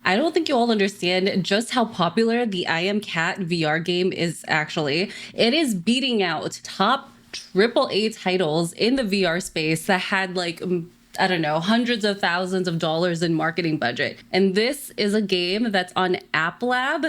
I don't think you all understand just how popular the I Am Cat VR game is actually. It is beating out top AAA titles in the VR space that had like I don't know, hundreds of thousands of dollars in marketing budget. And this is a game that's on App Lab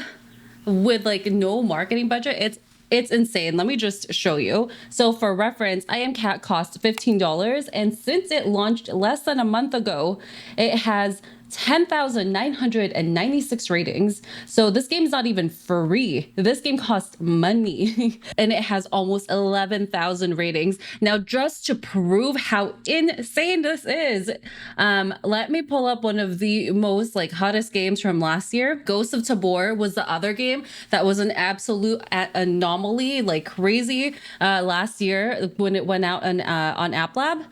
with like no marketing budget. It's insane. Let me just show you. So for reference, I Am Cat cost $15, and since it launched less than a month ago, it has 10,996 ratings. So this game is not even free. This game costs money and it has almost 11,000 ratings. Now, just to prove how insane this is, let me pull up one of the most like hottest games from last year. Ghost of Tabor was the other game that was an absolute anomaly, like crazy last year when it went out on App Lab.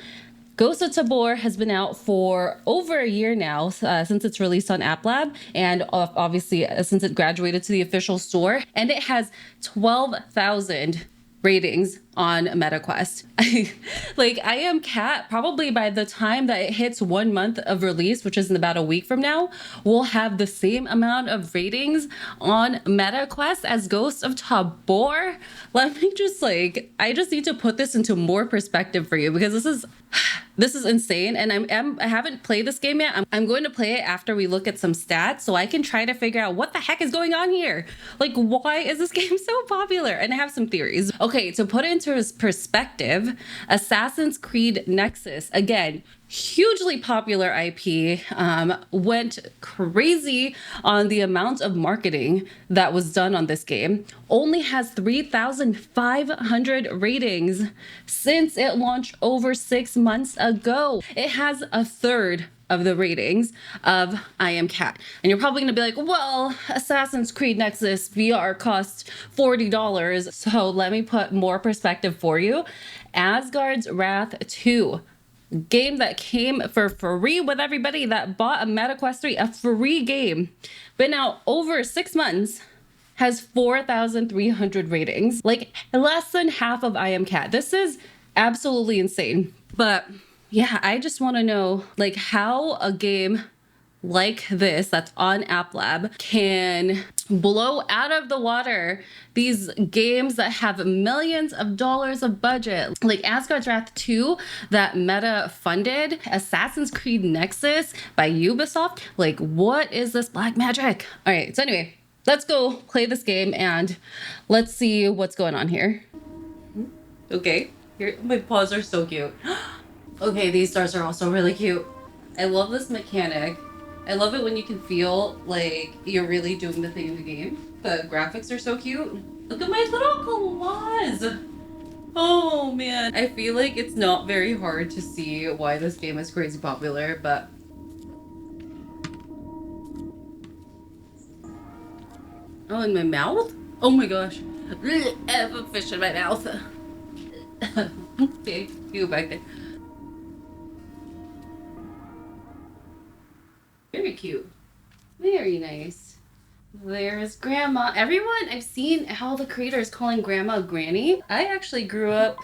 Ghost of Tabor has been out for over a year now since it's released on App Lab, and obviously since it graduated to the official store, and it has 12,000 ratings on MetaQuest. Like I Am Cat, probably by the time that it hits 1 month of release, which is in about a week from now, will have the same amount of ratings on MetaQuest as Ghost of Tabor. Let me just I just need to put this into more perspective for you, because this is insane. And I haven't played this game yet. I'm going to play it after we look at some stats so I can try to figure out what the heck is going on here. Like, why is this game so popular? And I have some theories. Okay, to put it into perspective, Assassin's Creed Nexus, again, hugely popular IP, went crazy on the amount of marketing that was done on this game, only has 3,500 ratings since it launched over 6 months ago. It has a third of the ratings of I Am Cat. And you're probably gonna be like, well, Assassin's Creed Nexus VR costs $40. So let me put more perspective for you. Asgard's Wrath 2, game that came for free with everybody that bought a MetaQuest 3, a free game, been out over 6 months, has 4,300 ratings, like less than half of I Am Cat. This is absolutely insane. But yeah, I just want to know like how a game like this that's on App Lab can blow out of the water these games that have millions of dollars of budget, like Asgard's Wrath 2 that Meta funded, Assassin's Creed Nexus by Ubisoft. Like, what is this black magic? All right, so anyway, let's go play this game and let's see what's going on here. Okay, here, my paws are so cute. Okay, these stars are also really cute. I love this mechanic. I love it when you can feel like you're really doing the thing in the game. The graphics are so cute. Look at my little claws. Oh man. I feel like it's not very hard to see why this game is crazy popular, but oh, in my mouth? Oh my gosh. I have a fish in my mouth. Okay, you go back there. Very cute. Very nice. There's Grandma. Everyone, I've seen how the creator is calling Grandma Granny. I actually grew up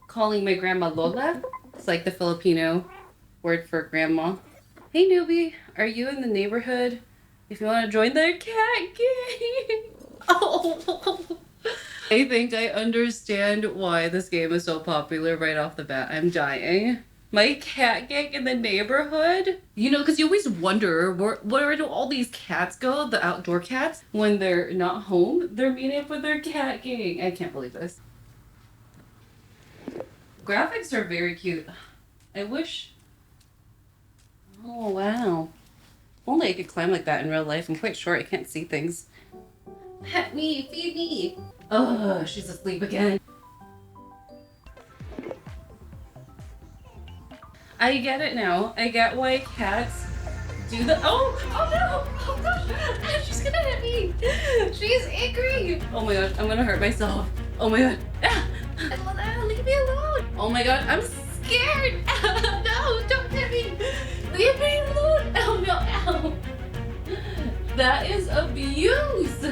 calling my grandma Lola. It's like the Filipino word for grandma. Hey newbie, are you in the neighborhood? If you want to join the cat gang. Oh. I think I understand why this game is so popular right off the bat. I'm dying. My cat gang in the neighborhood? You know, because you always wonder, where do all these cats go? The outdoor cats? When they're not home, they're meeting up with their cat gang. I can't believe this. Graphics are very cute. I wish... Oh, wow. Only I could climb like that in real life. I'm quite short. I can't see things. Pet me, feed me. Oh, she's asleep again. I get it now. I get why cats do the— oh no! Oh gosh! She's gonna hit me! She's angry! Oh my gosh, I'm gonna hurt myself. Oh my god. Leave me alone! Oh my god, I'm scared! No, don't hit me! Leave me alone! Oh no, ow! That is abuse!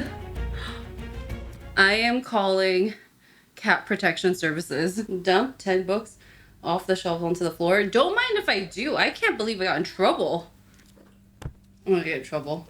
I am calling Cat Protection Services. Dump 10 books off the shelf onto the floor. Don't mind if I do. I can't believe I got in trouble. I'm gonna get in trouble.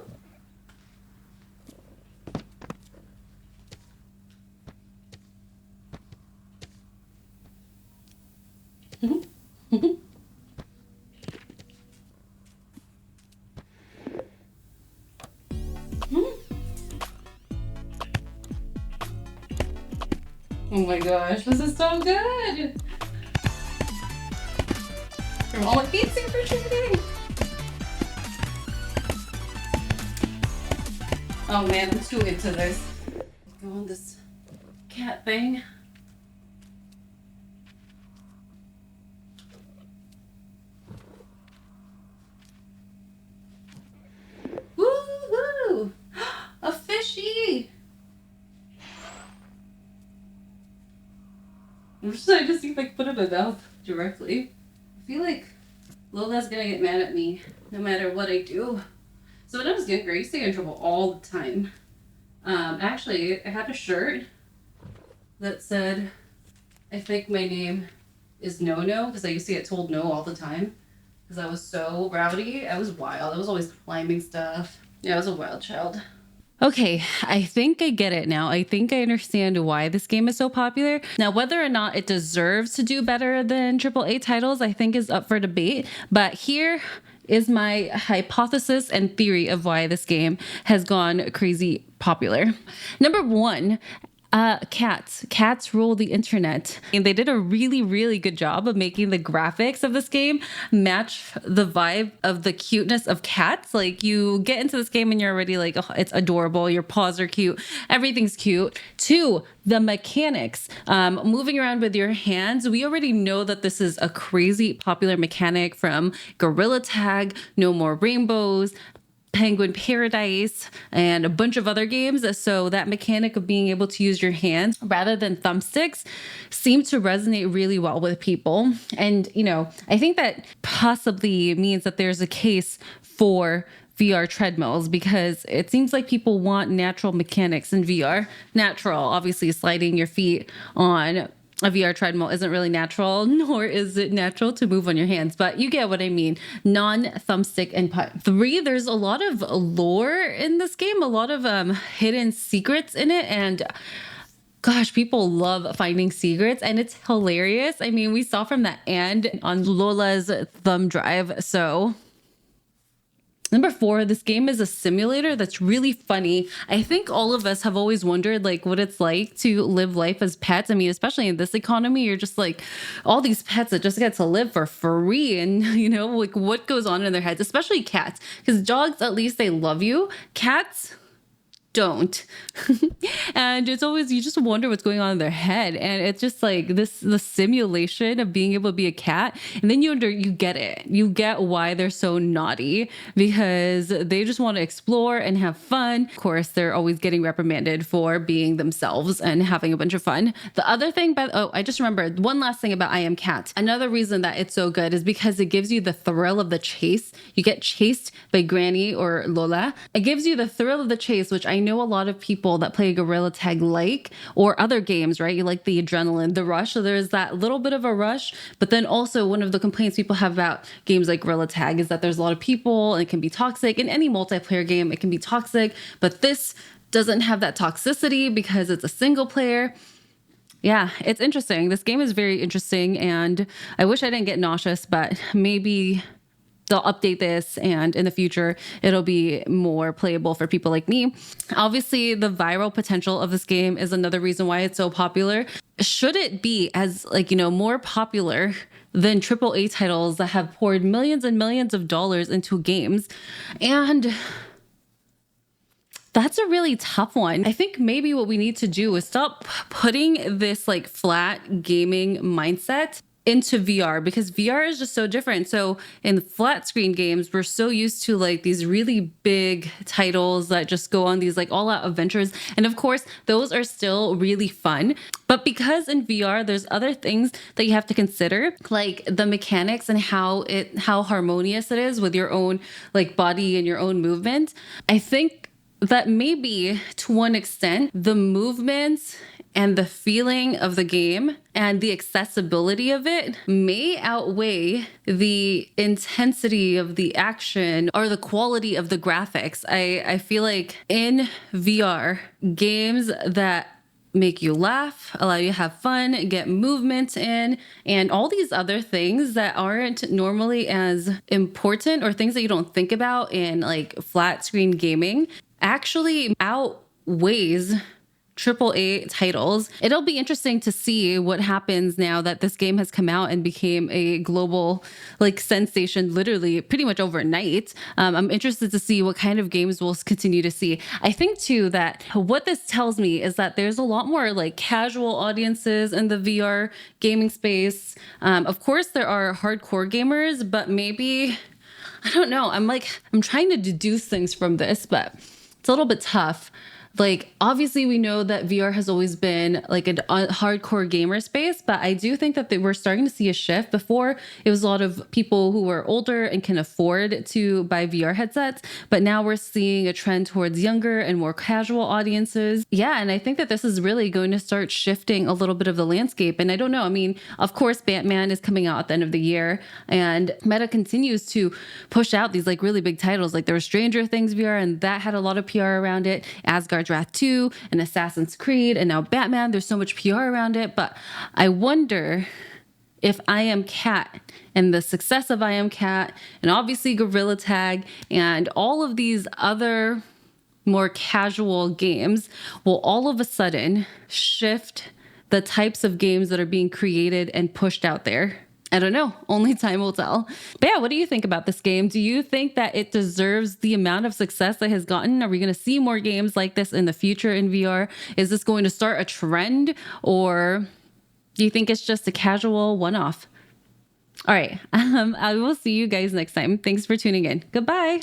Oh my gosh, this is so good. From all my feet super treating. Oh man, I'm too into this. Go on this cat thing. Woohoo! A fishy! I'm just trying to see if I can put it in my mouth directly. I feel like Lola's gonna get mad at me no matter what I do. So when I was younger, I used to get in trouble all the time. Actually, I had a shirt that said, I think my name is No-No, because I used to get told no all the time. Because I was so rowdy. I was wild. I was always climbing stuff. Yeah, I was a wild child. Okay, I think I get it now. I think I understand why this game is so popular. Now, whether or not it deserves to do better than AAA titles, I think is up for debate. But here is my hypothesis and theory of why this game has gone crazy popular. Number one, cats. Cats rule the internet. And they did a really, really good job of making the graphics of this game match the vibe of the cuteness of cats. Like, you get into this game and you're already like, oh, it's adorable. Your paws are cute. Everything's cute. Two, the mechanics. Moving around with your hands. We already know that this is a crazy popular mechanic from Gorilla Tag, No More Rainbows, Penguin Paradise, and a bunch of other games. So that mechanic of being able to use your hands rather than thumbsticks seemed to resonate really well with people. And, you know, I think that possibly means that there's a case for VR treadmills, because it seems like people want natural mechanics in VR. Natural, obviously, sliding your feet on a VR treadmill isn't really natural, nor is it natural to move on your hands, but you get what I mean. Non-thumbstick input. Three, there's a lot of lore in this game, a lot of hidden secrets in it, and gosh, people love finding secrets, and it's hilarious. I mean, we saw from that and on Lola's thumb drive, so... Number four, this game is a simulator that's really funny. I think all of us have always wondered like what it's like to live life as pets. I mean, especially in this economy, you're just like all these pets that just get to live for free, and you know, like what goes on in their heads, especially cats, because dogs, at least they love you. Cats don't. And it's always, you just wonder what's going on in their head, and it's just like the simulation of being able to be a cat, and then you get it, you get why they're so naughty, because they just want to explore and have fun. Of course, they're always getting reprimanded for being themselves and having a bunch of fun. The other thing, I just remembered one last thing about I Am Cat. Another reason that it's so good is because it gives you the thrill of the chase. You get chased by Granny or Lola. It gives you the thrill of the chase, which I know a lot of people that play Gorilla Tag or other games, right? You like the adrenaline, the rush. So there's that little bit of a rush. But then also one of the complaints people have about games like Gorilla Tag is that there's a lot of people and it can be toxic. In any multiplayer game, it can be toxic. But this doesn't have that toxicity because it's a single player. Yeah, it's interesting. This game is very interesting, and I wish I didn't get nauseous, but maybe they'll update this and in the future it'll be more playable for people like me. Obviously, the viral potential of this game is another reason why it's so popular. Should it be as more popular than AAA titles that have poured millions and millions of dollars into games? And that's a really tough one. I think maybe what we need to do is stop putting this flat gaming mindset into VR, because VR is just so different. So in flat screen games, we're so used to these really big titles that just go on these all out adventures. And of course, those are still really fun. But because in VR, there's other things that you have to consider, like the mechanics and how harmonious it is with your own body and your own movement. I think that maybe to one extent, the movements and the feeling of the game and the accessibility of it may outweigh the intensity of the action or the quality of the graphics. I feel like in VR, games that make you laugh, allow you to have fun, get movement in, and all these other things that aren't normally as important or things that you don't think about in flat screen gaming actually outweighs AAA titles. It'll be interesting to see what happens now that this game has come out and became a global sensation literally pretty much overnight. I'm interested to see what kind of games we'll continue to see. I think too that what this tells me is that there's a lot more casual audiences in the VR gaming space. Of course there are hardcore gamers, but maybe, I don't know. I'm trying to deduce things from this, but it's a little bit tough. Obviously we know that VR has always been a hardcore gamer space, but I do think that we're starting to see a shift. Before, it was a lot of people who were older and can afford to buy VR headsets, but now we're seeing a trend towards younger and more casual audiences. Yeah, and I think that this is really going to start shifting a little bit of the landscape. And I don't know, I mean, of course, Batman is coming out at the end of the year, and Meta continues to push out these really big titles. There was Stranger Things VR, and that had a lot of PR around it. Asgard Wrath 2 and Assassin's Creed, and now Batman. There's so much PR around it, but I wonder if I Am Cat and the success of I Am Cat, and obviously Gorilla Tag, and all of these other more casual games will all of a sudden shift the types of games that are being created and pushed out there. I don't know. Only time will tell. But yeah, what do you think about this game? Do you think that it deserves the amount of success that it has gotten? Are we going to see more games like this in the future in VR? Is this going to start a trend, or do you think it's just a casual one-off? All right. I will see you guys next time. Thanks for tuning in. Goodbye.